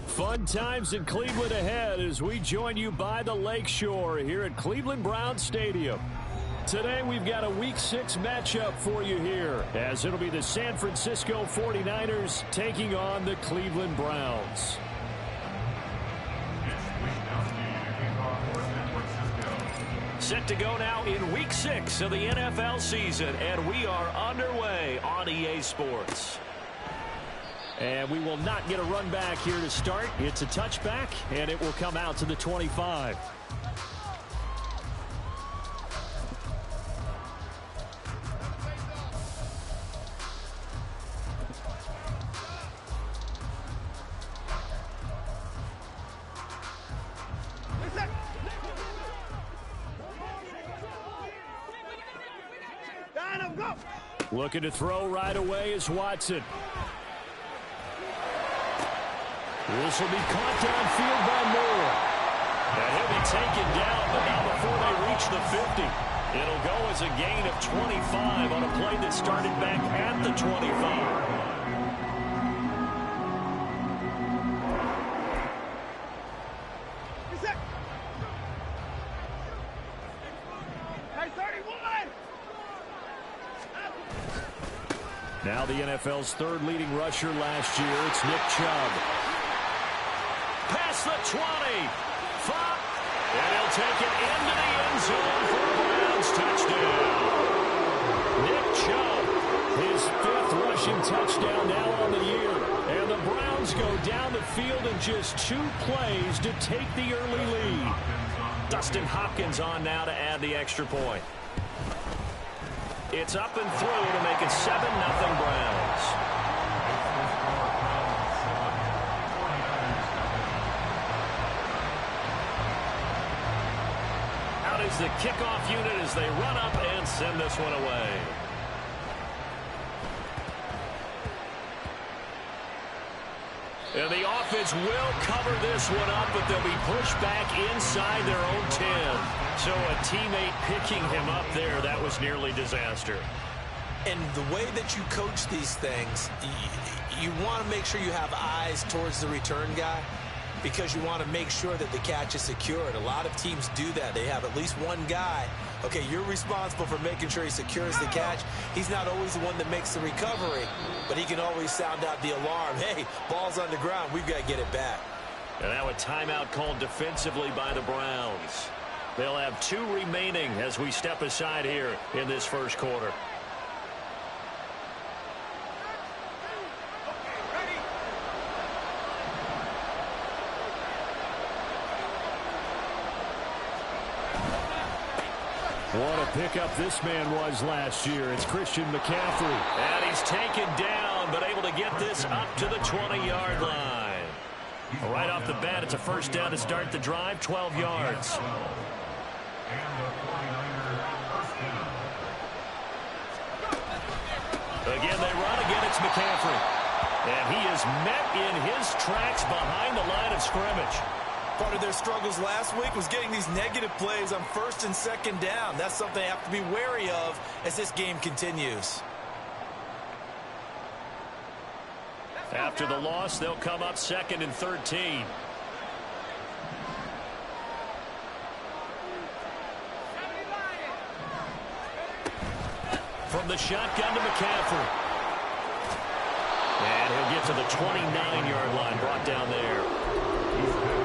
Fun times in Cleveland ahead as we join you by the Lakeshore here at Cleveland Browns Stadium. Today we've got a Week 6 matchup for you here, as it'll be the San Francisco 49ers taking on the Cleveland Browns. Set to go now in Week 6 of the NFL season, and we are underway on EA Sports. And we will not get a run back here to start. It's a touchback, and it will come out to the 25. Looking to throw right away is Watson. This will be caught downfield by Moore. And he'll be taken down, but not before they reach the 50. It'll go as a gain of 25 on a play that started back at the 25. Now the NFL's third leading rusher last year, it's Nick Chubb. Past the 20. And he'll take it into the end zone for a Browns touchdown. Nick Chubb, his 5th rushing touchdown now on the year. And the Browns go down the field in just 2 plays to take the early lead. Dustin Hopkins on now to add the extra point. It's up and through to make it 7-0 Browns. Out is the kickoff unit as they run up and send this one away. And the offense will cover this one up, but they'll be pushed back inside their own 10. So a teammate picking him up there, that was nearly disaster. And the way that you coach these things, you want to make sure you have eyes towards the return guy, because you want to make sure that the catch is secured. A lot of teams do that. They have at least one guy. Okay, you're responsible for making sure he secures the catch. He's not always the one that makes the recovery, but he can always sound out the alarm. Hey, ball's on the ground. We've got to get it back. And now a timeout called defensively by the Browns. They'll have 2 remaining as we step aside here in this first quarter. What a pickup this man was last year. It's Christian McCaffrey. And he's taken down, but able to get this up to the 20-yard line. Right off the bat, it's a first down to start the drive, 12 yards. Again, they run. Again, it's McCaffrey. And he is met in his tracks behind the line of scrimmage. Part of their struggles last week was getting these negative plays on first and second down. That's something they have to be wary of as this game continues. After the loss, they'll come up 2nd and 13. From the shotgun to McCaffrey. And he'll get to the 29-yard line, brought down there.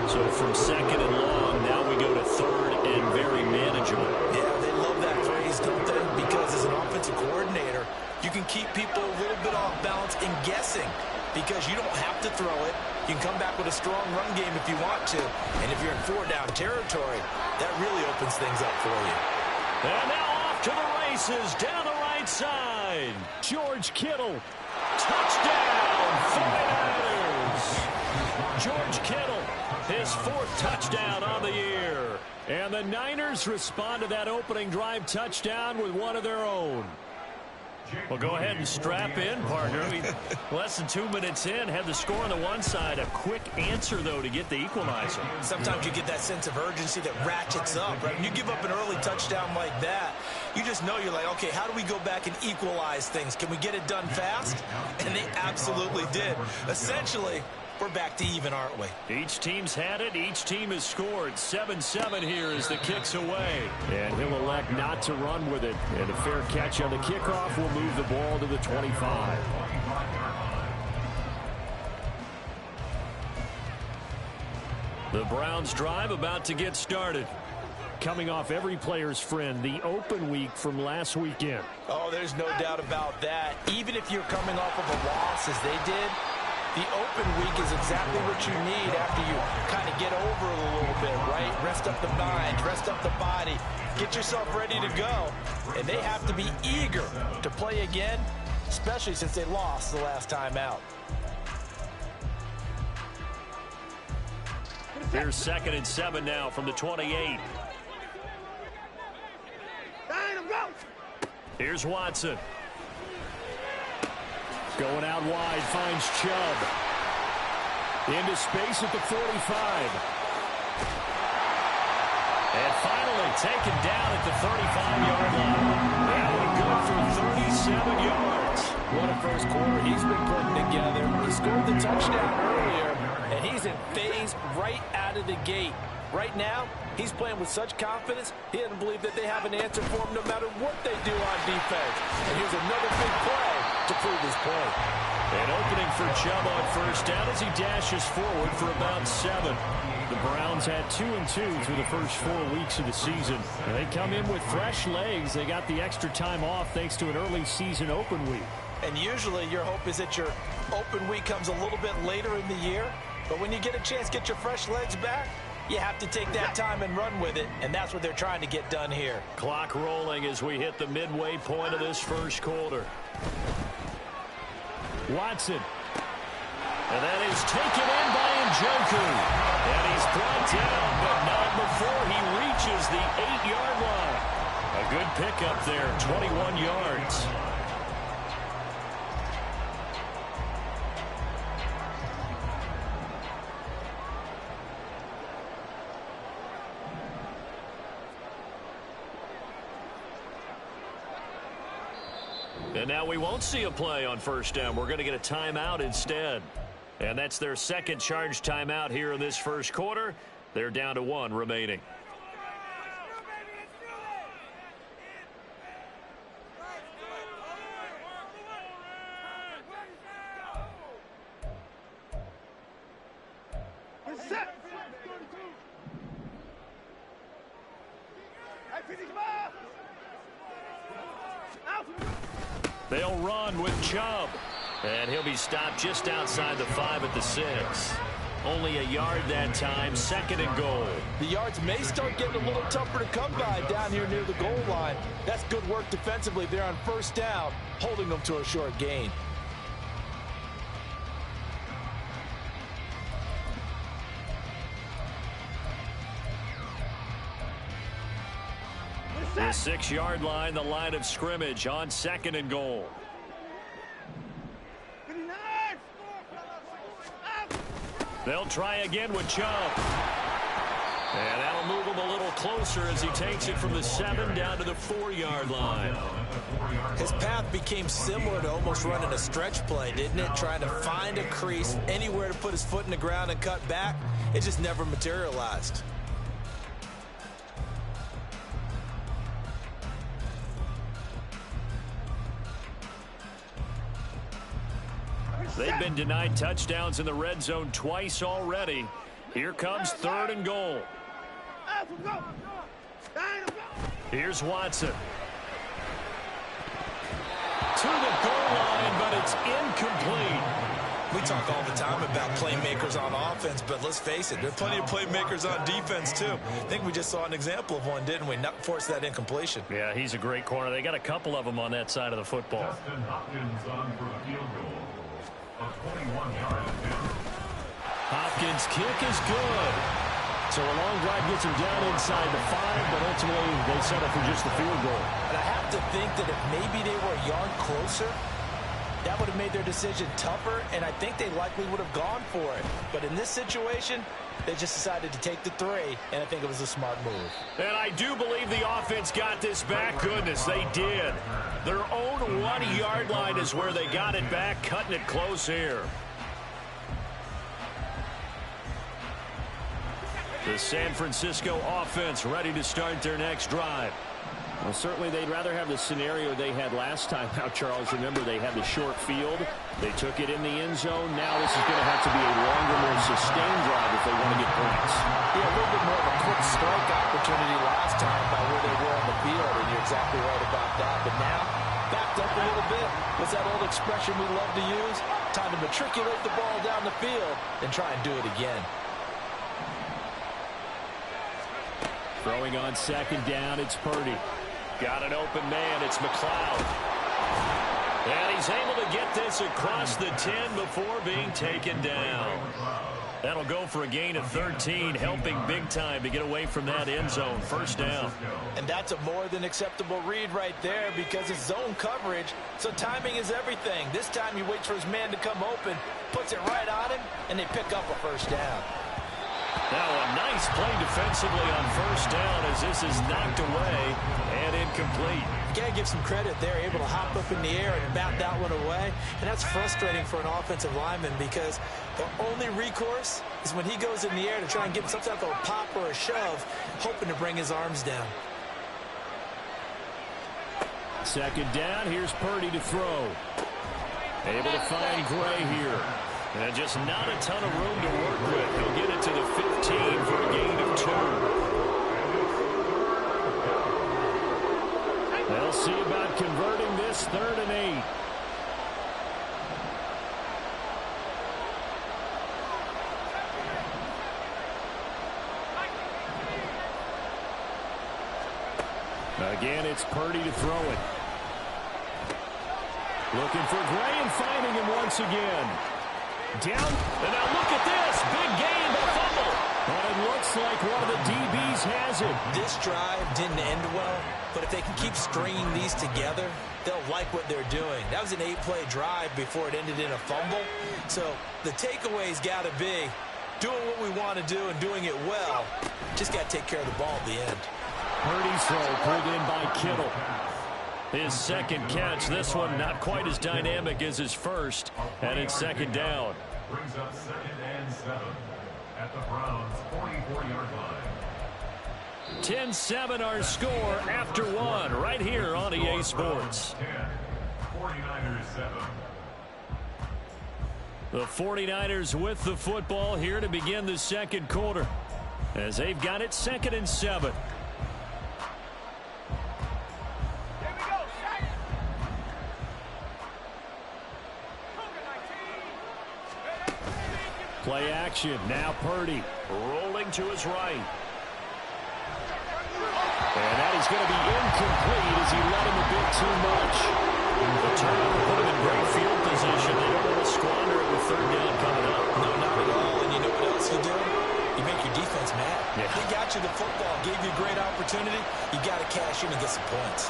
So from 2nd and long, now we go to 3rd and very manageable. Yeah, they love that phrase, don't they? Because as an offensive coordinator, you can keep people a little bit off balance and guessing because you don't have to throw it. You can come back with a strong run game if you want to. And if you're in 4-down territory, that really opens things up for you. And now off to the races down the right side. George Kittle. Touchdown, 49ers. George Kittle, his 4th touchdown on the year. And the Niners respond to that opening drive touchdown with one of their own. Well, go ahead and strap in, partner. I mean, less than 2 minutes in, had the score on the one side. A quick answer, though, to get the equalizer. Sometimes you get that sense of urgency that ratchets up, right? When you give up an early touchdown like that, you just know you're like, okay, how do we go back and equalize things? Can we get it done fast? And they absolutely did. Essentially, we're back to even, aren't we? Each team's had it. Each team has scored. 7-7 here as the kick's away. And he'll elect not to run with it. And a fair catch on the kickoff will move the ball to the 25. The Browns drive about to get started. Coming off every player's friend, the open week from last weekend. Oh, there's no doubt about that. Even if you're coming off of a loss as they did, the open week is exactly what you need after you kind of get over it a little bit, right? Rest up the mind, rest up the body, get yourself ready to go. And they have to be eager to play again, especially since they lost the last time out. Here's 2nd and 7 now from the 28. Here's Watson. Going out wide, finds Chubb. Into space at the 45. And finally taken down at the 35-yard line. That one good for 37 yards. What a first quarter he's been putting together. He scored the touchdown earlier, and he's in phase right out of the gate. Right now, he's playing with such confidence, he doesn't believe that they have an answer for him no matter what they do on defense. And here's another big play to prove his point. An opening for Chubb on first down as he dashes forward for about 7. The Browns had 2-2 through the first 4 weeks of the season. And they come in with fresh legs. They got the extra time off thanks to an early season open week. And usually your hope is that your open week comes a little bit later in the year. But when you get a chance to get your fresh legs back, you have to take that time and run with it, and that's what they're trying to get done here. Clock rolling as we hit the midway point of this first quarter. Watson. And that is taken in by Njoku. And he's brought down, but not before he reaches the 8-yard line. A good pickup there, 21 yards. And now we won't see a play on first down. We're going to get a timeout instead. And that's their second charge timeout here in this first quarter. They're down to 1 remaining. They'll run with Chubb. And he'll be stopped just outside the 5 at the 6. Only a yard that time, 2nd and goal. The yards may start getting a little tougher to come by down here near the goal line. That's good work defensively there on 1st down, holding them to a short gain. The 6-yard line, the line of scrimmage on 2nd and goal. They'll try again with Chubb. And that'll move him a little closer as he takes it from the 7 down to the 4-yard line. His path became similar to almost running a stretch play, didn't it? Trying to find a crease, anywhere to put his foot in the ground and cut back. It just never materialized. They've been denied touchdowns in the red zone twice already. Here comes 3rd and goal. Here's Watson. To the goal line, but it's incomplete. We talk all the time about playmakers on offense, but let's face it, there are plenty of playmakers on defense, too. I think we just saw an example of one, didn't we? Not force that incompletion. Yeah, he's a great corner. They got a couple of them on that side of the football. Justin Hopkins on for a field goal. A 21-yard attempt. Hopkins' kick is good. So a long drive gets him down inside the 5, but ultimately they settle for just the field goal. And I have to think that if maybe they were a yard closer, that would have made their decision tougher, and I think they likely would have gone for it. But in this situation, they just decided to take the 3, and I think it was a smart move. And I do believe the offense got this back. Goodness, they did. Their own 1-yard line is where they got it back, cutting it close here. The San Francisco offense ready to start their next drive. Well, certainly they'd rather have the scenario they had last time. Now, Charles, remember they had the short field. They took it in the end zone. Now this is going to have to be a longer, more sustained drive if they want to get points. Yeah, a little bit more of a quick strike opportunity last time by where they were on the field, and you're exactly right about that. But now, backed up a little bit. What's that old expression we love to use? Time to matriculate the ball down the field and try and do it again. Throwing on 2nd down, it's Purdy. Got an open man, it's McLeod. And he's able to get this across the 10 before being taken down. That'll go for a gain of 13, helping big time to get away from that end zone. 1st down. And that's a more than acceptable read right there because it's zone coverage, so timing is everything. This time he waits for his man to come open, puts it right on him, and they pick up a 1st down. Now a nice play defensively on 1st down as this is knocked away and incomplete. You got to give some credit there, able to hop up in the air and bat that one away. And that's frustrating for an offensive lineman because the only recourse is when he goes in the air to try and get some type of a pop or a shove, hoping to bring his arms down. 2nd down, here's Purdy to throw. Able to find Gray here. And just not a ton of room to work with. He'll get it to the 15 for a gain of 2. They'll see about converting this 3rd and 8. Again, it's Purdy to throw it. Looking for Gray and finding him once again. Down, and now look at this. Big gain, but fumble. And it looks like one of the DBs has it. This drive didn't end well, but if they can keep stringing these together, they'll like what they're doing. That was an 8-play drive before it ended in a fumble. So the takeaway's got to be doing what we want to do and doing it well. Just got to take care of the ball at the end. Purdy's throw pulled in by Kittle. His 2nd catch, this one not quite as dynamic as his 1st, and it's 2nd down. Brings up 2nd and 7 at the Browns' 44-yard line. 10-7 our score after 1 right here on EA Sports. 10, 49ers 7. The 49ers with the football here to begin the second quarter, as they've got it 2nd and 7. Play action. Now Purdy rolling to his right. And that is going to be incomplete as he let him a bit too much. The turnover put him in great field position. They don't want to squander it with 3rd down coming up. No, not at all. And you know what else you do? You make your defense mad. Yeah. They got you the football, gave you a great opportunity. You got to cash in and get some points.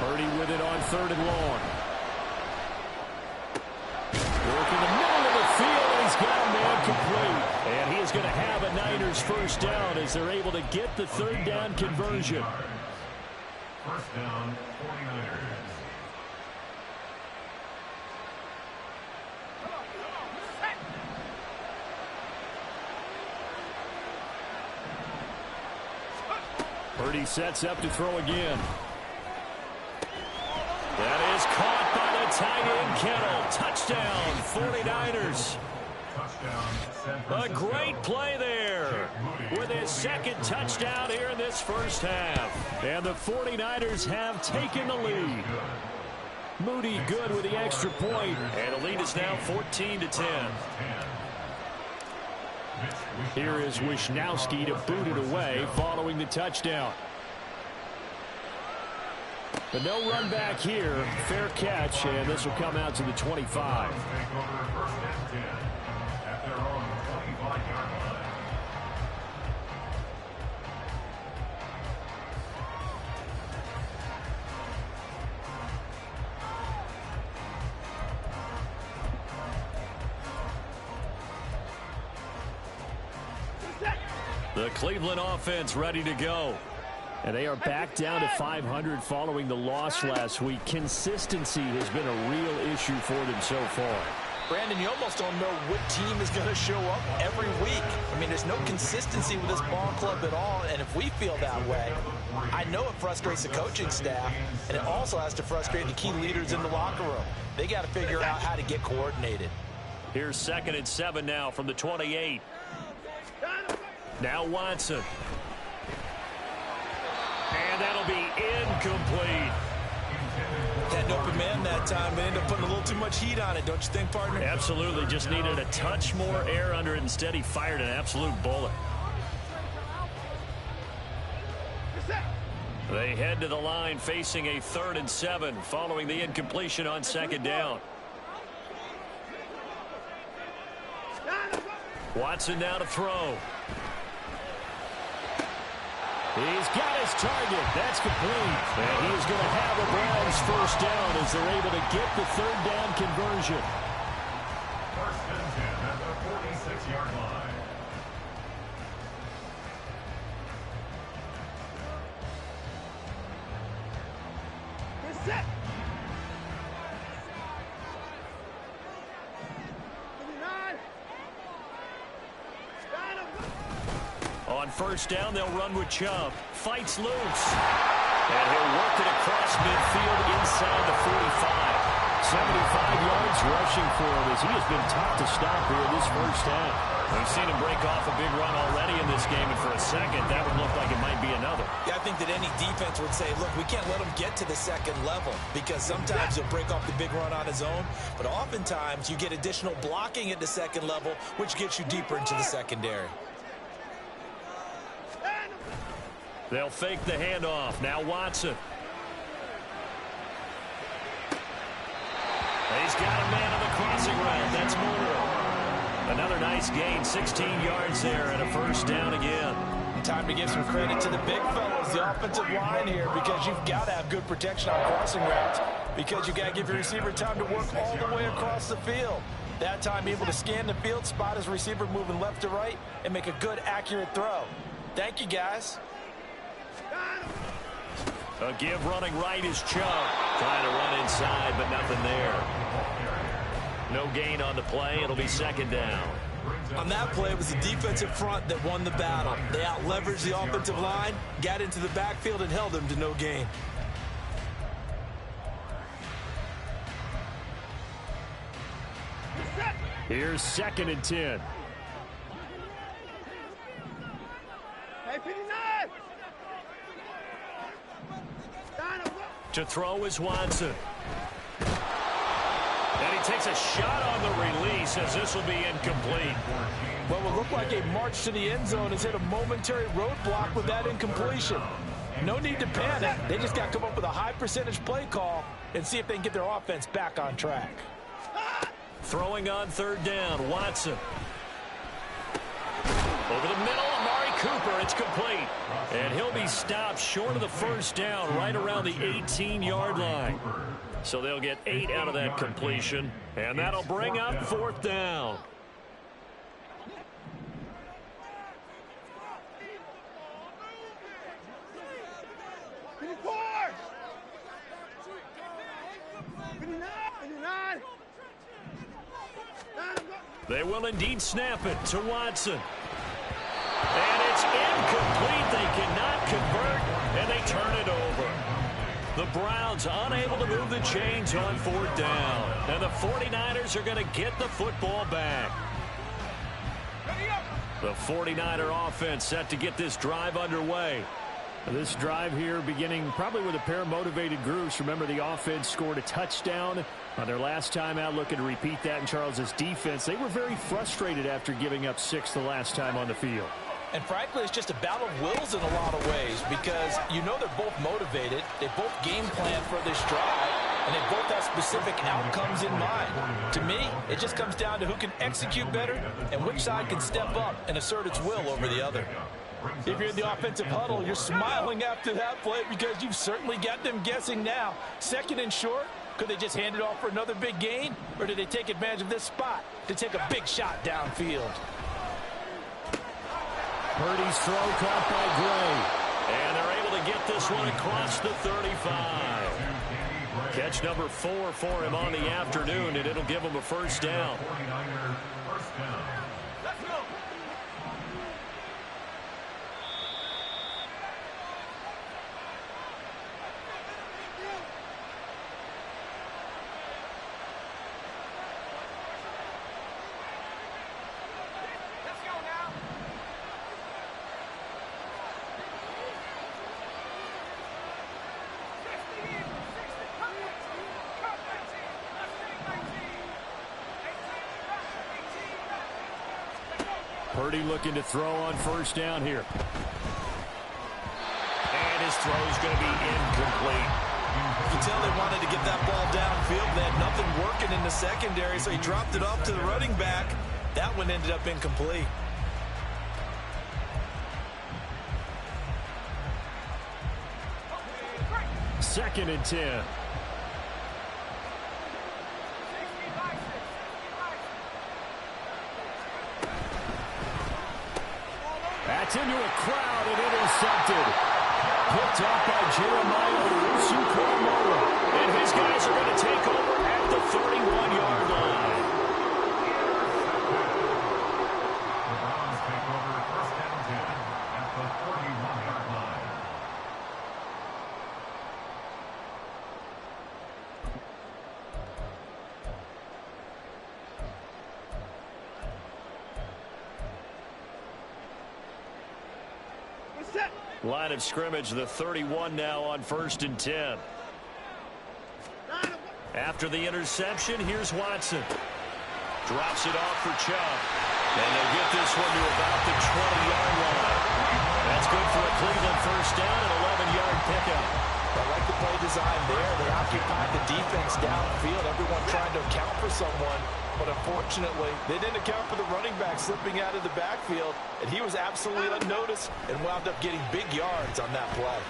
Purdy with it on 3rd and long. Working the middle of the field, and he's got a man complete. And he is going to have a Niners 1st down as they're able to get the 3rd down conversion. 1st down, 49ers. Purdy sets up to throw again. That is caught by the tight end, Kittle. Touchdown, 49ers. A great play there with his 2nd touchdown here in this 1st half. And the 49ers have taken the lead. Moody good with the extra point. And the lead is now 14-10. Here is Wisnowski to boot it away following the touchdown. But no run back here. Fair catch, and this will come out to the 25. The Cleveland offense ready to go. And they are back down to 500 following the loss last week. Consistency has been a real issue for them so far. Brandon, you almost don't know what team is going to show up every week. I mean, there's no consistency with this ball club at all, and if we feel that way, I know it frustrates the coaching staff, and it also has to frustrate the key leaders in the locker room. They got to figure out how to get coordinated. Here's 2nd and 7 now from the 28. Now Watson. And that'll be incomplete. Had an open man that time, but ended up putting a little too much heat on it, don't you think, partner? Absolutely. Just needed a touch more air under it. Instead, he fired an absolute bullet. They head to the line facing a 3rd and 7 following the incompletion on 2nd down. Watson now to throw. He's got his target. That's complete. And he is going to have a Browns 1st down as they're able to get the 3rd down conversion. 1st and 10 at the 46-yard line. Set. On 1st down, they'll run with Chubb. Fights loose. And he'll work it across midfield inside the 45. 75 yards rushing for him as he has been tough to stop here in this 1st half. We've seen him break off a big run already in this game, and for a second, that would look like it might be another. Yeah, I think that any defense would say, look, we can't let him get to the 2nd level because sometimes he'll break off the big run on his own, but oftentimes you get additional blocking at the 2nd level, which gets you deeper into the secondary. They'll fake the handoff. Now Watson. He's got a man on the crossing route. That's Moore. Another nice gain, 16 yards there and a 1st down again. Time to give some credit to the big fellas, the offensive line here, because you've got to have good protection on crossing routes because you've got to give your receiver time to work all the way across the field. That time able to scan the field, spot his receiver moving left to right, and make a good, accurate throw. Thank you, guys. A give running right is Chubb. Trying to run inside, but nothing there. No gain on the play. It'll be 2nd down. On that play, it was the defensive front that won the battle. They out-leveraged the offensive line, got into the backfield, and held them to no gain. Here's 2nd and 10. Hey, 59! To throw is Watson. And he takes a shot on the release as this will be incomplete. Well, it will look like a march to the end zone has hit a momentary roadblock with that incompletion. No need to panic. They just got to come up with a high percentage play call and see if they can get their offense back on track. Throwing on 3rd down, Watson. Over the middle, Amari Cooper, it's complete. And he'll be stopped short of the 1st down, right around the 18-yard line. So they'll get 8 out of that completion, and that'll bring up 4th down. They will indeed snap it to Watson. And it's incomplete. They cannot convert, and they turn it over. The Browns unable to move the chains on 4th down. And the 49ers are going to get the football back. The 49er offense set to get this drive underway. This drive here beginning probably with a pair of motivated groups. Remember, the offense scored a touchdown on their last time out, looking to repeat that in Charles's defense. They were very frustrated after giving up 6 the last time on the field. And frankly, it's just a battle of wills in a lot of ways because you know they're both motivated. They both game plan for this drive, and they both have specific outcomes in mind. To me, it just comes down to who can execute better and which side can step up and assert its will over the other. If you're in the offensive huddle, you're smiling after that play because you've certainly got them guessing now. 2nd and short, could they just hand it off for another big gain, or did they take advantage of this spot to take a big shot downfield? Purdy's throw caught by Gray. And they're able to get this one across the 35. Catch number 4 for him on the afternoon, and it'll give him a 1st down. 49ers first down. Let's go! Purdy looking to throw on 1st down here. And his throw's going to be incomplete. You can tell they wanted to get that ball downfield. They had nothing working in the secondary, so he dropped it off to the running back. That one ended up incomplete. Second and 10. That's into a crowd and intercepted. Picked off by Jeremiah Owusu-Koramoah. And his guys are going to take over at the 31-yard line. The Browns take over 1st and 10 at the 41-yard line. Line of scrimmage, the 31 now on 1st and 10. After the interception, here's Watson. Drops it off for Chubb. And they'll get this one to about the 20-yard line. That's good for a Cleveland 1st down and 11-yard pickup. I like the play design there. They occupied the defense downfield. Everyone trying to account for someone. But unfortunately, they didn't account for the running back slipping out of the backfield. And he was absolutely unnoticed and wound up getting big yards on that play.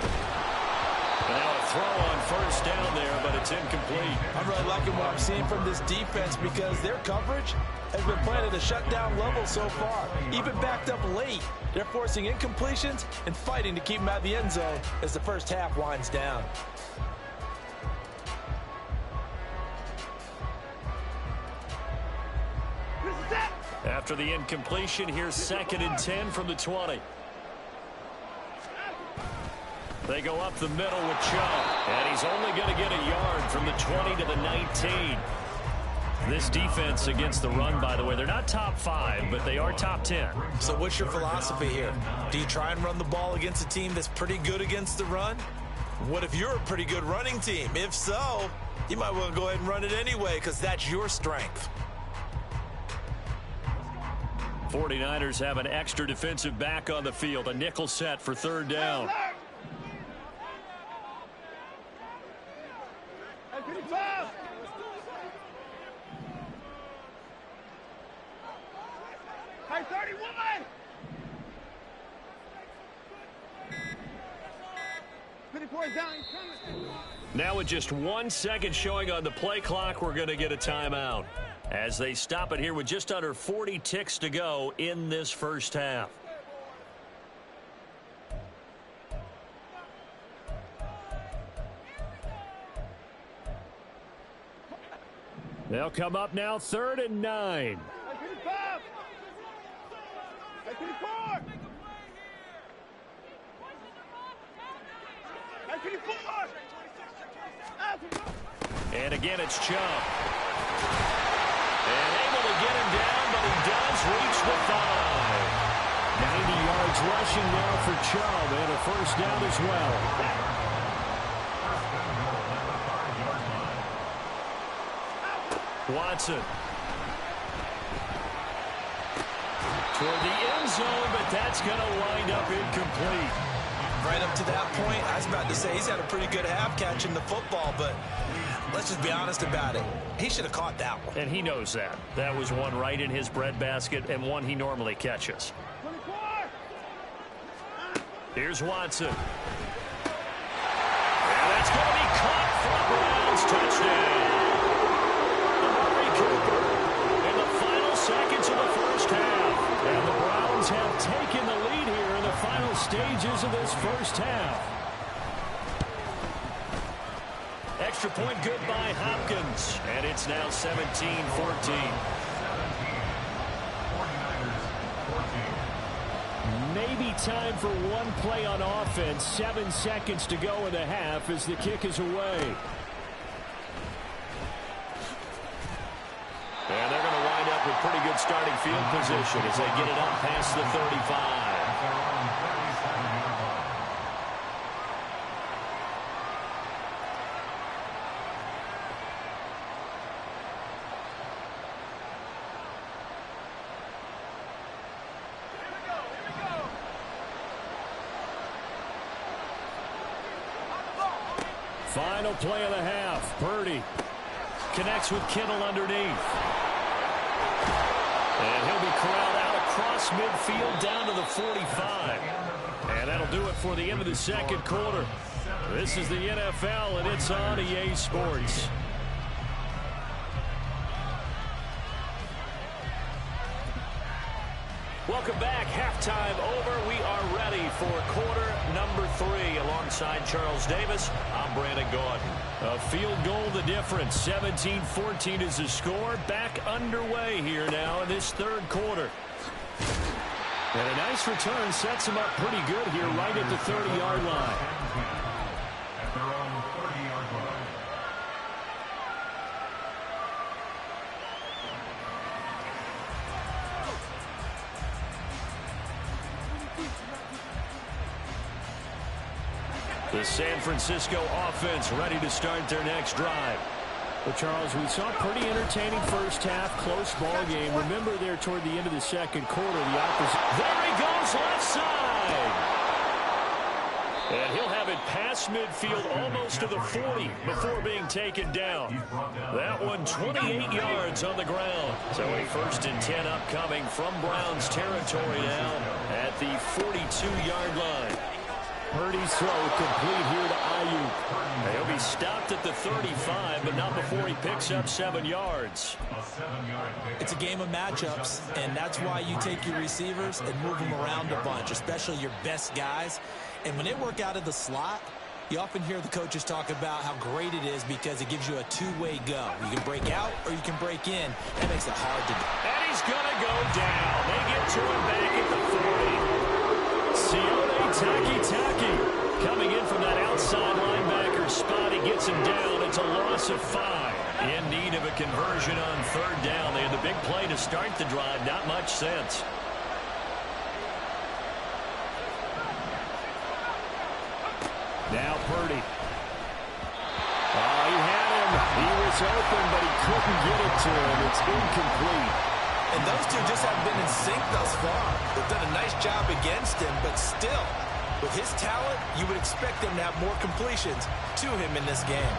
And now a throw on 1st down there, but it's incomplete. I'm really liking what I'm seeing from this defense because their coverage has been playing at a shutdown level so far. Even backed up late, they're forcing incompletions and fighting to keep them out of the end zone as the first half winds down. After the incompletion, here's 2nd and 10 from the 20. They go up the middle with Chubb, and he's only going to get a yard from the 20 to the 19. This defense against the run, by the way, they're not top 5, but they are top 10. So what's your philosophy here? Do you try and run the ball against a team that's pretty good against the run? What if you're a pretty good running team? If so, you might want to go ahead and run it anyway because that's your strength. 49ers have an extra defensive back on the field. A nickel set for third down. Hey, 31! Down, Now with just 1 second showing on the play clock, we're going to get a timeout as they stop it here with just under 40 ticks to go in this first half. They'll come up now, 3rd and 9. And again, it's Chubb. And able to get him down, but he does reach the 5. 90 yards rushing now for Chubb, and a first down as well. Watson. Toward the end zone, but that's going to wind up incomplete. Right up to that point, I was about to say he's had a pretty good half catching the football, but let's just be honest about it. He should have caught that one. And he knows that. That was one right in his breadbasket and one he normally catches. Here's Watson. And that's going to be caught for a Browns touchdown. Amari Cooper in the final seconds of the first half. And the Browns have taken the lead here in the final stages of this first half. Extra point good by Hopkins. And it's now 17-14. Maybe time for one play on offense. 7 seconds to go in the half as the kick is away. And they're going to wind up with pretty good starting field position as they get it up past the 35. Final play of the half. Purdy connects with Kittle underneath. And he'll be corralled out across midfield down to the 45. And that'll do it for the end of the second quarter. This is the NFL, and it's on EA Sports. Welcome back. Halftime over. We are ready for quarter number 3. Alongside Charles Davis, I'm Brandon Gaudin. A field goal the difference. 17-14 is the score. Back underway here now in this third quarter. And a nice return sets him up pretty good here right at the 30-yard line. At their own 30-yard line. The San Francisco offense ready to start their next drive. Well, Charles, we saw a pretty entertaining first half, close ball game. Remember there toward the end of the second quarter, the opposite. There he goes left side. And he'll have it past midfield almost to the 40 before being taken down. That one 28 yards on the ground. So a 1st and 10 upcoming from Browns territory now at the 42-yard line. Purdy's throw complete here to Ayuk. He'll be stopped at the 35, but not before he picks up 7 yards. It's a game of matchups, and that's why you take your receivers and move them around a bunch, especially your best guys. And when they work out of the slot, you often hear the coaches talk about how great it is because it gives you a two-way go. You can break out or you can break in. That makes it hard to do. And he's going to go down. They get to him back at the 40. Sione Takitaki coming in from that outside linebacker spot. He gets him down. It's a loss of 5. In need of a conversion on third down. They had the big play to start the drive. Not much sense. Now Purdy. Oh, he had him. He was open, but he couldn't get it to him. It's incomplete. And those two just haven't been in sync thus far. They've done a nice job against him, but still, with his talent, you would expect him to have more completions to him in this game.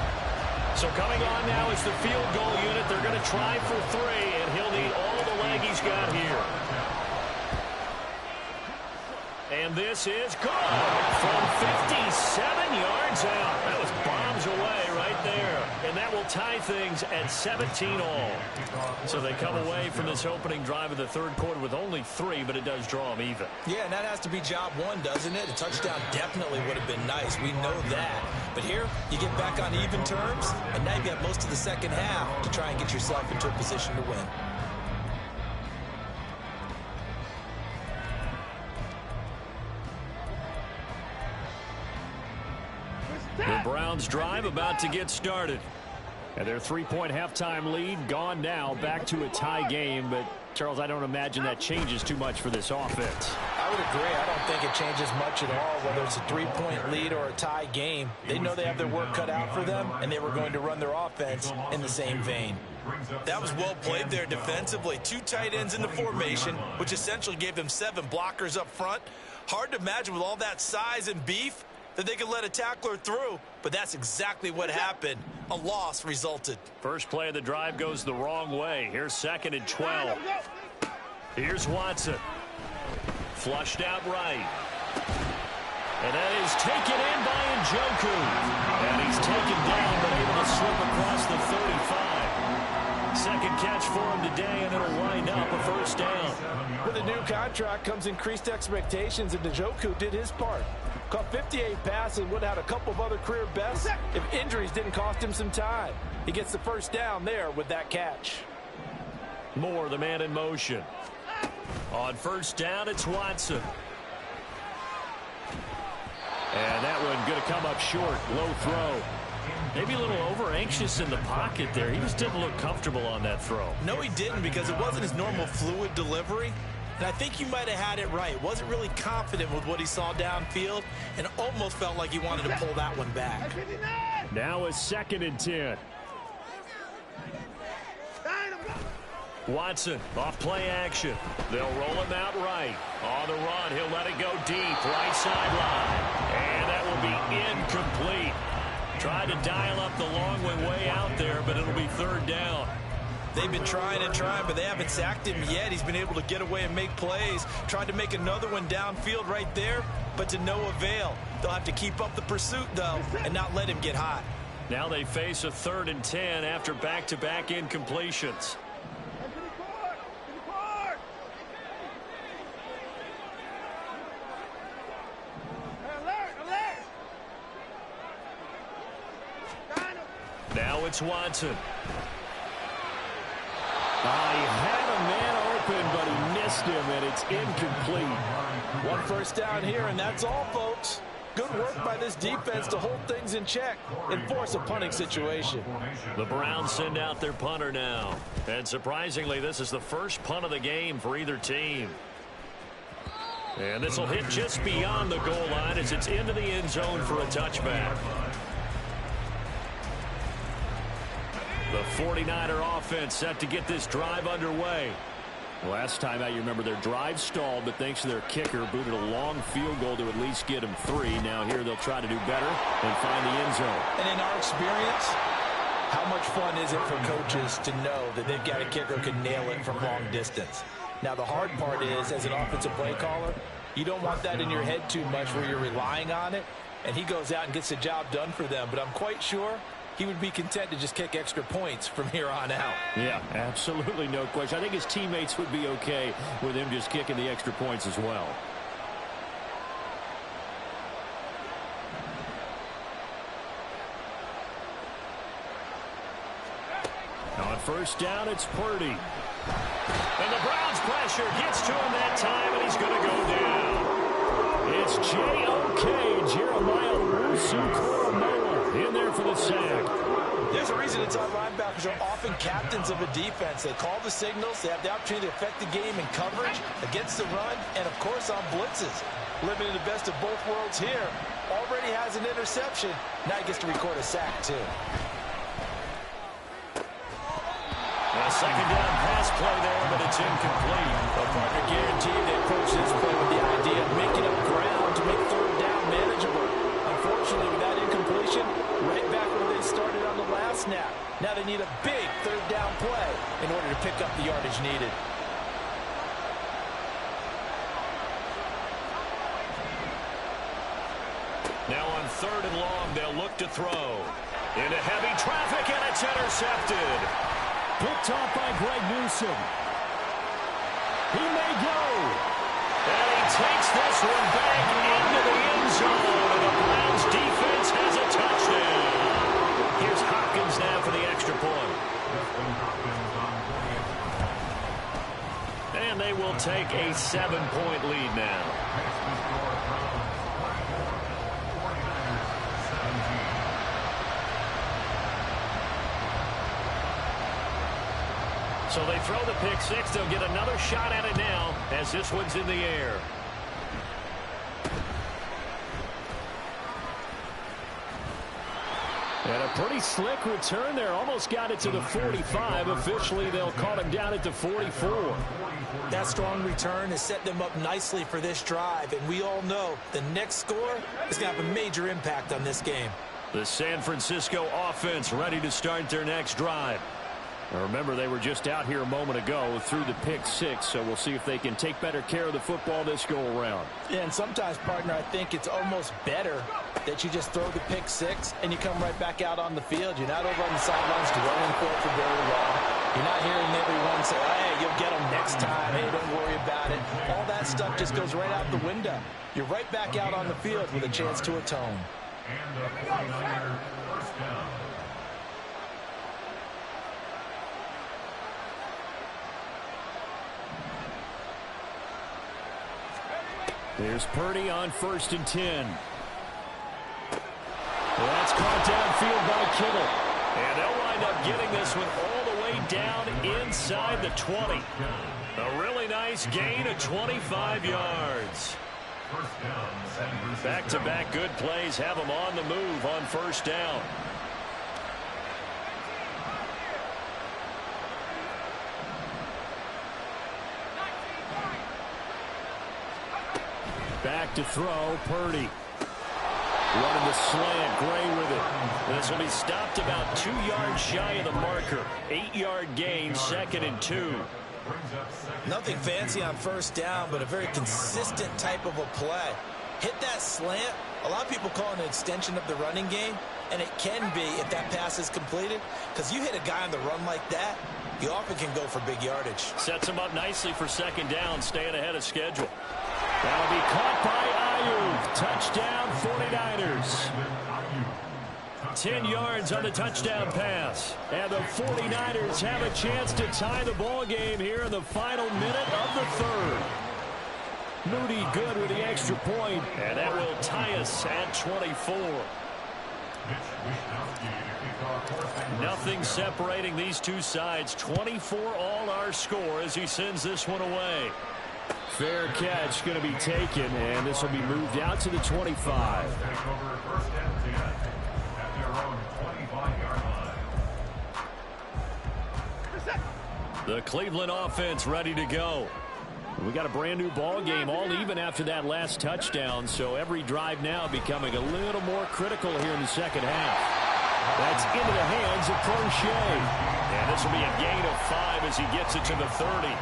So coming on now is the field goal unit. They're going to try for 3, and he'll need all the leg he's got here. And this is good from 57 yards out. That was bombs away right there. And that will tie things at 17 all. So they come away from this opening drive of the third quarter with only 3, but it does draw them even. Yeah, and that has to be job 1, doesn't it? A touchdown definitely would have been nice. We know that. But here, you get back on even terms, and now you got most of the second half to try and get yourself into a position to win. The Browns drive about to get started. And their 3-point halftime lead gone now, back to a tie game. But, Charles, I don't imagine that changes too much for this offense. I would agree. I don't think it changes much at all, whether it's a 3-point lead or a tie game. They know they have their work cut out for them, and they were going to run their offense in the same vein. That was well played there defensively. 2 tight ends in the formation, which essentially gave them 7 blockers up front. Hard to imagine with all that size and beef that they could let a tackler through, but that's exactly what happened. A loss resulted. First play of the drive goes the wrong way. Here's 2nd and 12. Here's Watson. Flushed out right. And that is taken in by Njoku. And he's taken down, but able to slip across the 35. Second catch for him today, and it'll wind up a first down. With a new contract comes increased expectations, and Njoku did his part. Caught 58 passes and would have had a couple of other career bests if injuries didn't cost him some time. He gets the first down there with that catch. Moore, the man in motion. On first down, it's Watson. And that one going to come up short. Low throw. Maybe a little over-anxious in the pocket there. He just didn't look comfortable on that throw. No, he didn't, because it wasn't his normal fluid delivery. And I think you might have had it right. Wasn't really confident with what he saw downfield and almost felt like he wanted to pull that one back. Now a 2nd and 10. Watson, off play action. They'll roll him out right. On the run, he'll let it go deep, right sideline. And that will be incomplete. Tried to dial up the long way out there, but it'll be 3rd down. They've been trying and trying, but they haven't sacked him yet. He's been able to get away and make plays. Tried to make another one downfield right there, but to no avail. They'll have to keep up the pursuit, though, and not let him get hot. Now they face a 3rd and 10 after back-to-back incompletions. Now it's Watson. He had a man open, but he missed him, and it's incomplete. One first down here, and that's all, folks. Good work by this defense to hold things in check and force a punting situation. The Browns send out their punter now. And surprisingly, this is the first punt of the game for either team. And this will hit just beyond the goal line as it's into the end zone for a touchback. The 49er offense set to get this drive underway. Last time out, you remember their drive stalled, but thanks to their kicker, booted a long field goal to at least get them 3. Now here they'll try to do better and find the end zone. And in our experience, how much fun is it for coaches to know that they've got a kicker who can nail it from long distance? Now the hard part is, as an offensive play caller, you don't want that in your head too much where you're relying on it, and he goes out and gets the job done for them. But I'm quite sure he would be content to just kick extra points from here on out. Yeah, absolutely no question. I think his teammates would be okay with him just kicking the extra points as well. On first down, it's Purdy. And the Browns pressure gets to him that time, and he's going to go down. It's J.O.K. Jeremiah Owusu-Koramoah. in there for the sack. There's a reason inside linebackers are often captains of a defense. They call the signals. They have the opportunity to affect the game in coverage, against the run, and, of course, on blitzes. Living in the best of both worlds here. Already has an interception. Now he gets to record a sack, too. A second down pass play there, but it's incomplete. Well, partner, guaranteed they approach this play with the idea of making up ground to make third down manageable. Unfortunately, with that incompletion, right back where they started on the last snap. Now they need a big third down play in order to pick up the yardage needed. Now on third and long, they'll look to throw. Into heavy traffic, and it's intercepted. Picked off by Greg Newsome. He may go. And he takes this one back into the end zone. And the Browns defense has a touchdown. Here's Hopkins now for the extra point. And they will take a 7-point lead now. So they throw the pick six. They'll get another shot at it now as this one's in the air. And a pretty slick return there. Almost got it to the 45. Officially, they'll call him down at the 44. That strong return has set them up nicely for this drive. And we all know the next score is going to have a major impact on this game. The San Francisco offense ready to start their next drive. Now remember, they were just out here a moment ago through the pick six, so we'll see if they can take better care of the football this go-around. Yeah, and sometimes, partner, I think it's almost better that you just throw the pick six and you come right back out on the field. You're not over on the sidelines dwelling for it for very long. You're not hearing everyone say, hey, you'll get them next time. Hey, don't worry about it. All that stuff just goes right out the window. You're right back out on the field with a chance to atone. And the 49er first down. Here's Purdy on 1st and 10. Well, that's caught downfield by Kittle. And they'll wind up getting this one all the way down inside the 20. A really nice gain of 25 yards. Back-to-back good plays have them on the move on first down. Back to throw, Purdy. Running the slant, Gray with it. This will be stopped about 2 yards shy of the marker. 8-yard gain, 2nd and 2. Nothing fancy on first down, but a very consistent type of a play. Hit that slant. A lot of people call it an extension of the running game, and it can be if that pass is completed, because you hit a guy on the run like that, you often can go for big yardage. Sets him up nicely for 2nd down, staying ahead of schedule. That'll be caught by Ayuk. Touchdown, 49ers. 10 yards on the touchdown pass. And the 49ers have a chance to tie the ball game here in the final minute of the third. Moody good with the extra point. And that will tie us at 24. Nothing separating these two sides. 24 all our score as he sends this one away. Fair catch going to be taken, and this will be moved out to the 25. The Cleveland offense ready to go. We got a brand new ball game, all even after that last touchdown, so every drive now becoming a little more critical here in the second half. That's into the hands of Crochet. And this will be a gain of 5 as he gets it to the 30.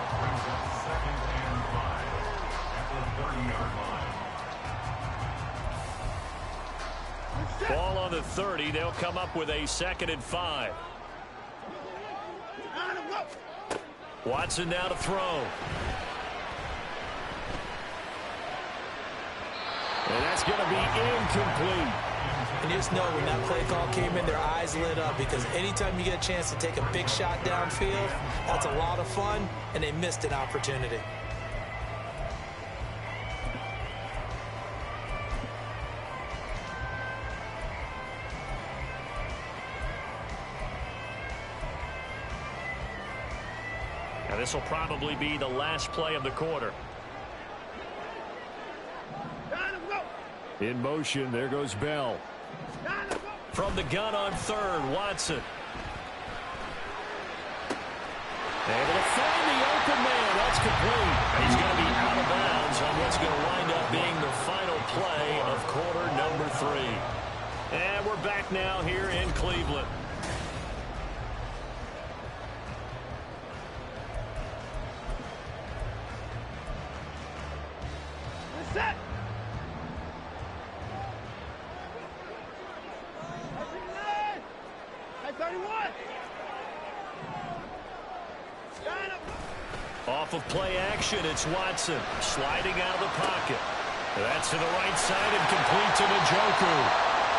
Ball on the 30. They'll come up with a 2nd and 5. Watson now to throw. And that's going to be incomplete. And you just know when that play call came in, their eyes lit up, because anytime you get a chance to take a big shot downfield, that's a lot of fun, and they missed an opportunity. This will probably be the last play of the quarter. In motion, there goes Bell. From the gun on third, Watson. Able to find the open man. That's complete. He's going to be out of bounds on what's going to wind up being the final play of quarter number 3. And we're back now here in Cleveland. Set. High 31. Off of play action, it's Watson sliding out of the pocket. That's to the right side and complete to Njoku.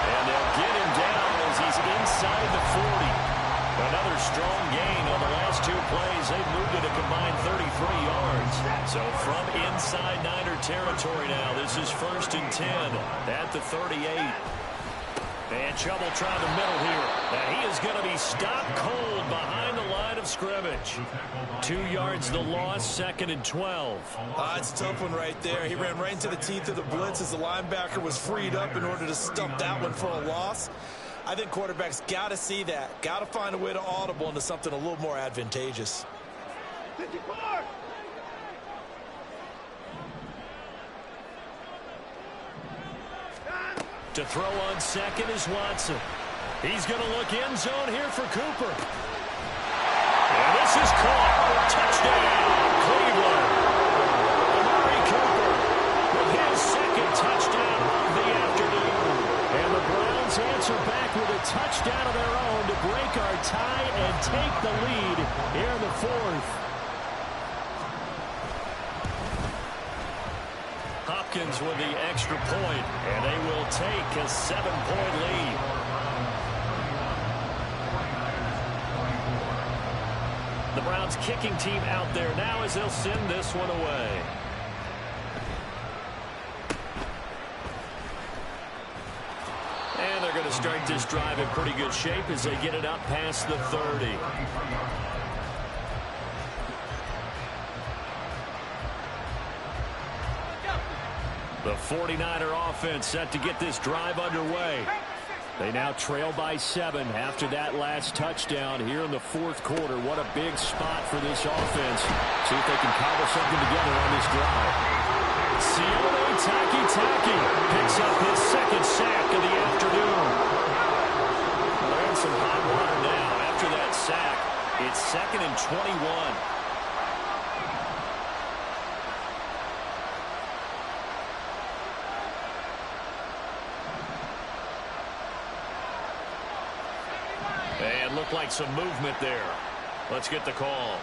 And they'll get him down as he's inside the 40. Another strong gain on the last 2 plays. They've moved it a combined 33 yards. So from inside Niner territory now, this is 1st and 10 at the 38. And trouble trying to middle here. And he is going to be stopped cold behind the line of scrimmage. 2 yards the loss, 2nd and 12. It's a tough one right there. He ran right into the teeth of the blitz as the linebacker was freed up in order to stump that one for a loss. I think quarterbacks got to see that. Got to find a way to audible into something a little more advantageous. 54. To throw on second is Watson. He's going to look end zone here for Cooper. And this is caught. Touchdown, Cleveland. Amari Cooper with his 2nd touchdown of the afternoon. And the Browns answer back with a touchdown of their own to break our tie and take the lead here in the 4th. Hopkins with the extra point, and they will take a 7-point lead. The Browns kicking team out there now as they'll send this one away. And they're going to start this drive in pretty good shape as they get it up past the 30. The 49er offense set to get this drive underway. They now trail by 7 after that last touchdown here in the 4th quarter. What a big spot for this offense. See if they can cobble something together on this drive. Sione Takitaki picks up his 2nd sack of the afternoon. They're in some hot water now. After that sack, it's 2nd and 21. And looked like some movement there. Let's get the call.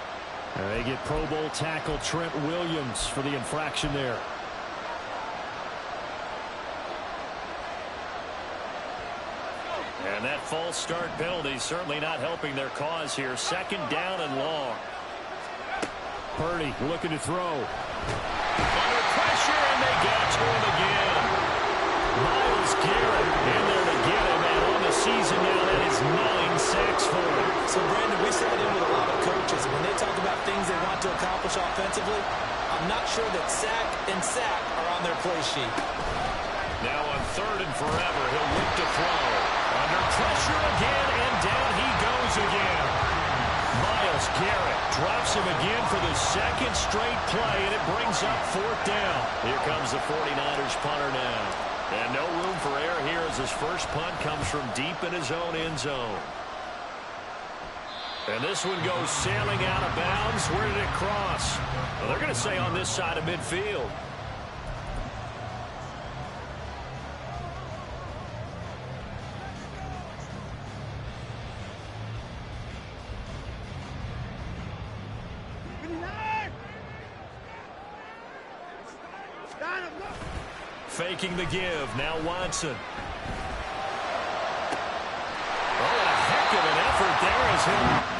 They get Pro Bowl tackle Trent Williams for the infraction there. And that false start penalty certainly not helping their cause here. 2nd down and long. Purdy looking to throw. Under pressure, and they get to him again. Myles Garrett in there to get him, and on the season now, that is 9 sacks for him. So, Brandon, we saw it in with a lot of coaches. When they talk about things they want to accomplish offensively, I'm not sure that sack and sack are on their play sheet. Now on 3rd and forever, he'll look to throw. Under pressure again, and down he goes again. Myles Garrett drops him again for the 2nd straight play, and it brings up 4th down. Here comes the 49ers punter now. And no room for error here as his first punt comes from deep in his own end zone. And this one goes sailing out of bounds. Where did it cross? Well, they're going to say on this side of midfield. Faking the give. Now Watson. Oh, a heck of an effort there as him.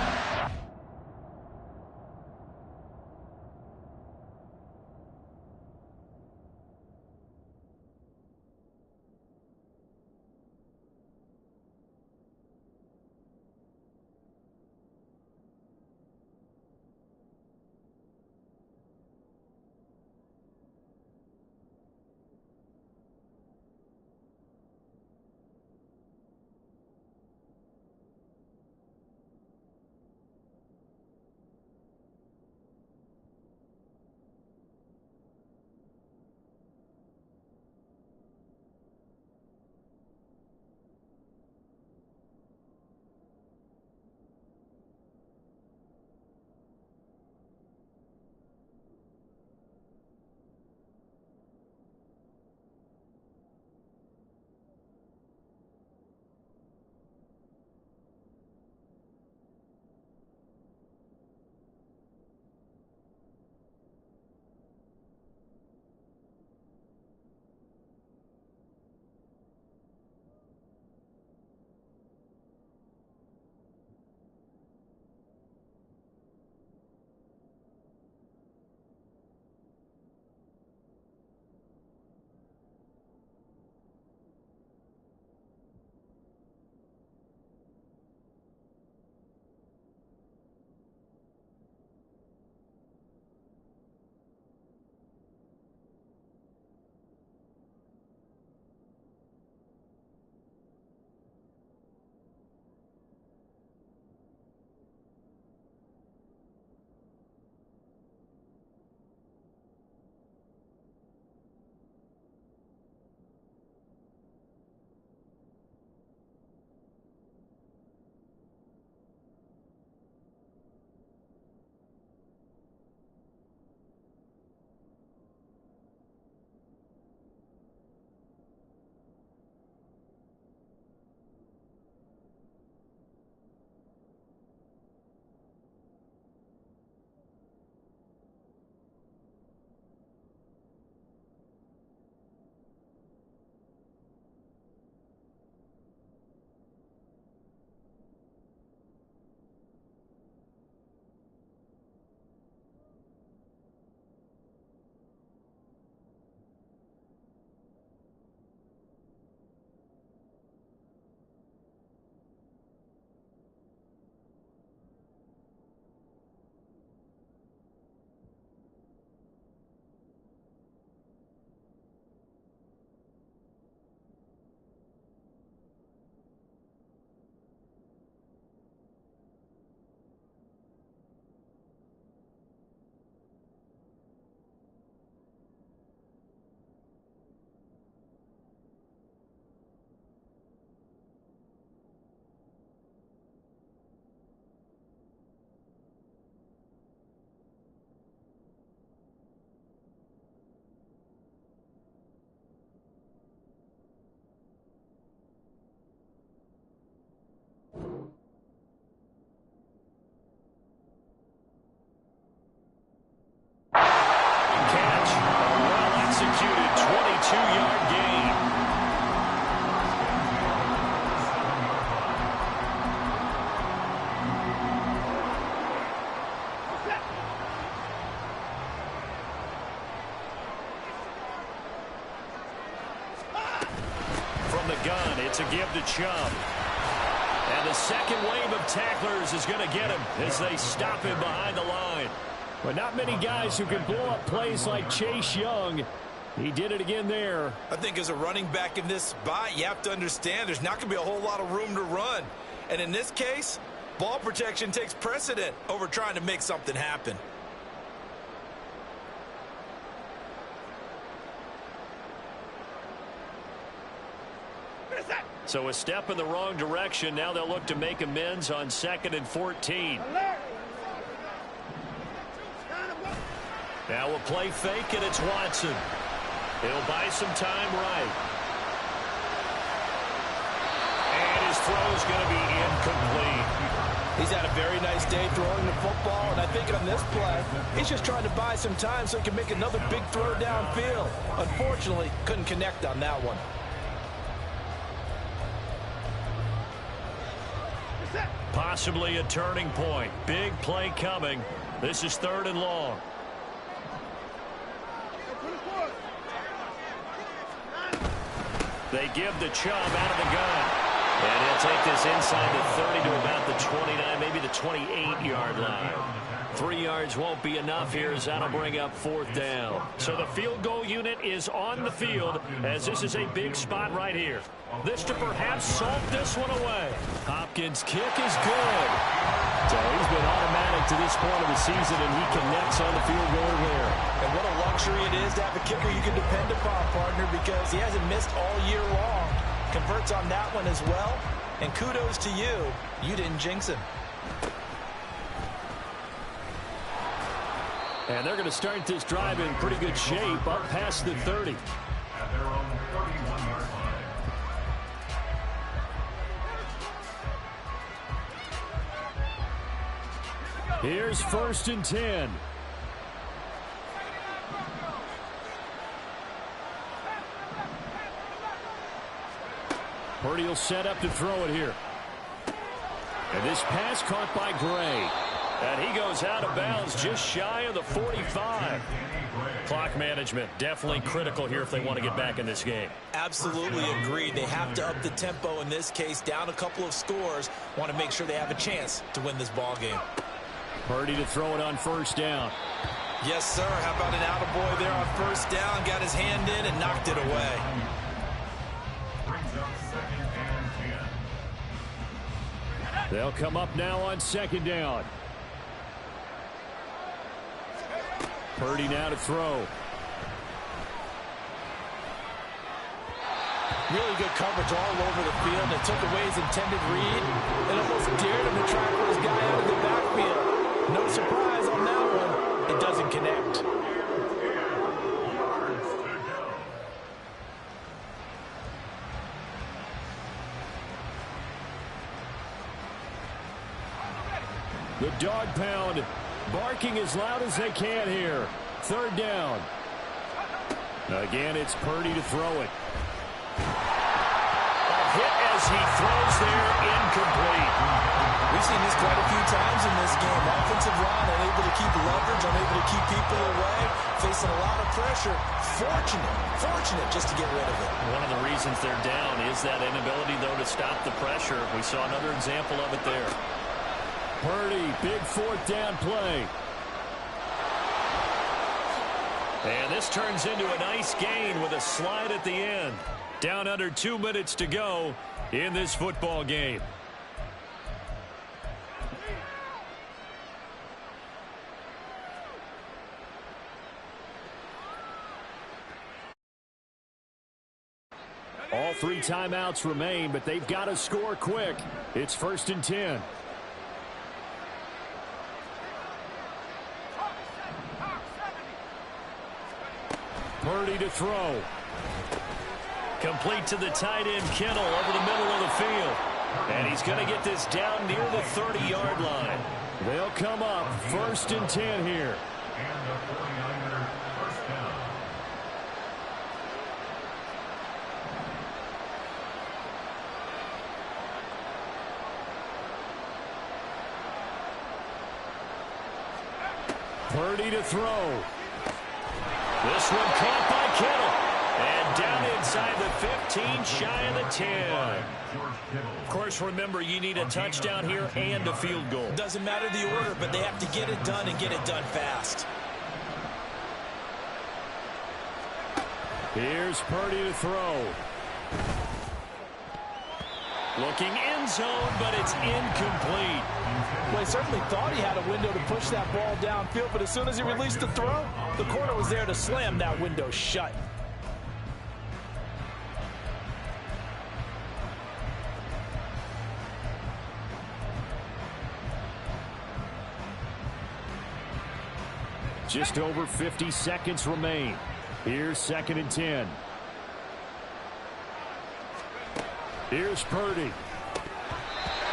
gun. It's a give to Chubb. And the second wave of tacklers is going to get him as they stop him behind the line. But not many guys who can blow up plays like Chase Young. He did it again there. I think as a running back in this spot, you have to understand there's not going to be a whole lot of room to run. And in this case, ball protection takes precedent over trying to make something happen. So a step in the wrong direction. Now they'll look to make amends on 2nd and 14. Now a play fake, and it's Watson. He'll buy some time right. And his throw's going to be incomplete. He's had a very nice day throwing the football, and I think on this play, he's just trying to buy some time so he can make another big throw downfield. Unfortunately, couldn't connect on that one. Possibly a turning point. Big play coming. This is 3rd and long. They give the Chubb out of the gun. And he'll take this inside the 30 to about the 29, maybe the 28-yard line. 3 yards won't be enough here as that'll bring up 4th down. So the field goal unit is on the field as this is a big spot right here. This to perhaps salt this one away. Hopkins' kick is good. So he's been automatic to this point of the season, and he connects on the field goal there. And what a luxury it is to have a kicker you can depend upon, partner, because he hasn't missed all year long. Converts on that one as well. And kudos to you. You didn't jinx him. And they're going to start this drive in pretty good shape up past the 30. At their own 31-yard line. Here's 1st and 10. Purdy will set up to throw it here. And this pass caught by Gray. And he goes out of bounds just shy of the 45. Clock management definitely critical here if they want to get back in this game. Absolutely agreed. They have to up the tempo in this case, down a couple of scores. Want to make sure they have a chance to win this ball game. Purdy to throw it on 1st down. Yes, sir. How about an attaboy there on 1st down? Got his hand in and knocked it away. Brings up 2nd and 10. They'll come up now on 2nd down. Purdy now to throw. Really good coverage all over the field. It took away his intended read and almost dared him to try and put his guy out of the backfield. No surprise on that one. It doesn't connect. The dog pound barking as loud as they can here. 3rd down. Again, it's Purdy to throw it. A hit as he throws there, incomplete. We've seen this quite a few times in this game. Offensive line unable to keep leverage, unable to keep people away, facing a lot of pressure. Fortunate just to get rid of it. One of the reasons they're down is that inability, though, to stop the pressure. We saw another example of it there. Purdy, big 4th down play. And this turns into a nice gain with a slide at the end. Down under 2 minutes to go in this football game. All 3 timeouts remain, but they've got to score quick. It's 1st and 10. Purdy to throw. Complete to the tight end, Kittle, over the middle of the field. And he's going to get this down near the 30-yard line. They'll come up 1st and 10 here. And the 49er 1st down. Purdy to throw. This one caught by Kittle. And down inside the 15, shy of the 10. Of course, remember, you need a touchdown here and a field goal. Doesn't matter the order, but they have to get it done and get it done fast. Here's Purdy to throw. Looking end zone, but it's incomplete. Well, he certainly thought he had a window to push that ball downfield, but as soon as he released the throw, the corner was there to slam that window shut. Just over 50 seconds remain. Here's 2nd and 10. Here's Purdy.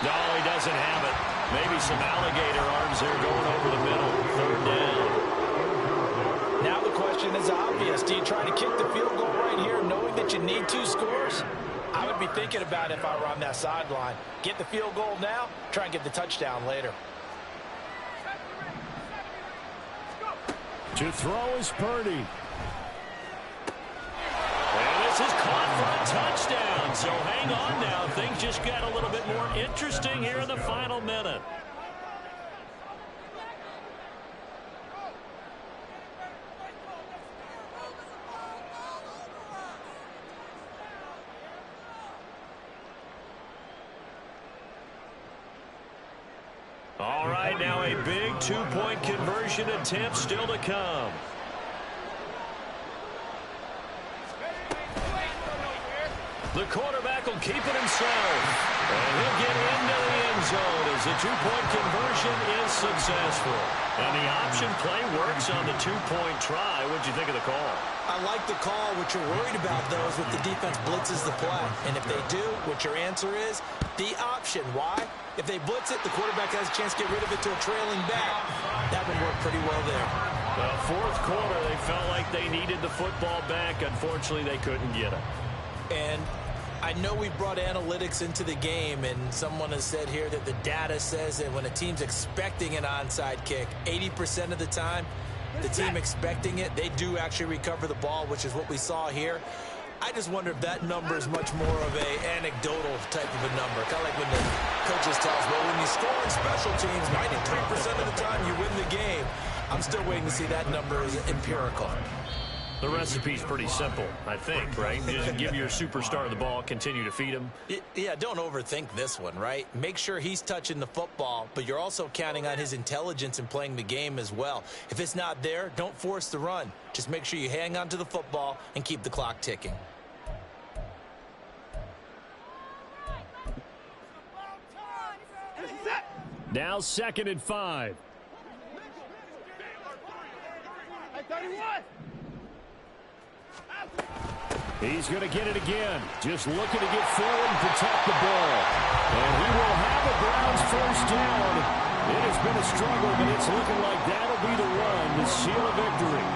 No, he doesn't have it. Maybe some alligator arms there going over the middle. 3rd down. Now the question is obvious. Do you try to kick the field goal right here knowing that you need 2 scores? I would be thinking about it if I were on that sideline. Get the field goal now, try and get the touchdown later. To throw is Purdy. And this is caught for a touchdown. So hang on now. Things just got a little bit more interesting here in the final minute. All right, now a big 2-point conversion attempt still to come. The quarterback will keep it himself. And he'll get into the end zone as the 2-point conversion is successful. And the option play works on the 2-point try. What'd you think of the call? I like the call. What you're worried about, though, is if the defense blitzes the play. And if they do, what your answer is, the option. Why? If they blitz it, the quarterback has a chance to get rid of it to a trailing back. That would work pretty well there. Well, 4th quarter, they felt like they needed the football back. Unfortunately, they couldn't get it. And I know we brought analytics into the game, and someone has said here that the data says that when a team's expecting an onside kick, 80% of the time, the team expecting it, they do actually recover the ball, which is what we saw here. I just wonder if that number is much more of a anecdotal type of a number. Kind of like when the coaches tell us, well, when you score in special teams, 93% of the time you win the game. I'm still waiting to see that number is empirical. The recipe's pretty simple, I think, right? You just give your superstar the ball, continue to feed him. Yeah, don't overthink this one, right? Make sure he's touching the football, but you're also counting on his intelligence in playing the game as well. If it's not there, don't force the run. Just make sure you hang on to the football and keep the clock ticking. Now 2nd and 5. 31. He's going to get it again. Just looking to get forward and protect the ball. And he will have a Browns 1st down. It has been a struggle, but it's looking like that'll be the run to seal a victory.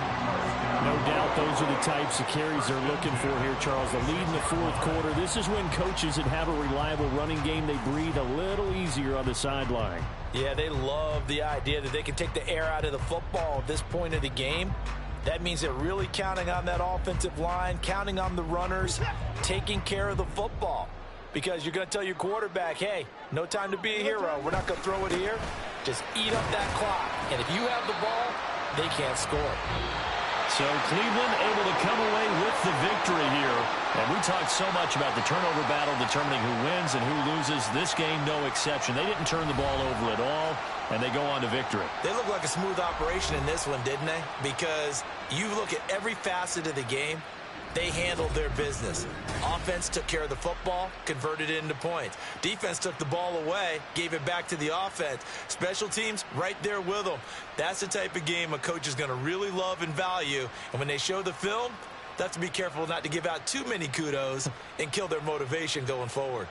No doubt those are the types of carries they're looking for here, Charles. The lead in the 4th quarter. This is when coaches that have a reliable running game, they breathe a little easier on the sideline. Yeah, they love the idea that they can take the air out of the football at this point of the game. That means they're really counting on that offensive line, counting on the runners, taking care of the football. Because you're going to tell your quarterback, hey, no time to be a hero. We're not going to throw it here. Just eat up that clock. And if you have the ball, they can't score. So Cleveland able to come away with the victory here. And we talked so much about the turnover battle determining who wins and who loses. This game, no exception. They didn't turn the ball over at all, and they go on to victory. They look like a smooth operation in this one, didn't they? Because you look at every facet of the game, they handled their business. Offense took care of the football, converted it into points. Defense took the ball away, gave it back to the offense. Special teams, right there with them. That's the type of game a coach is going to really love and value. And when they show the film, they have to be careful not to give out too many kudos and kill their motivation going forward.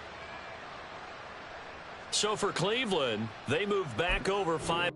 So for Cleveland, they move back over 5.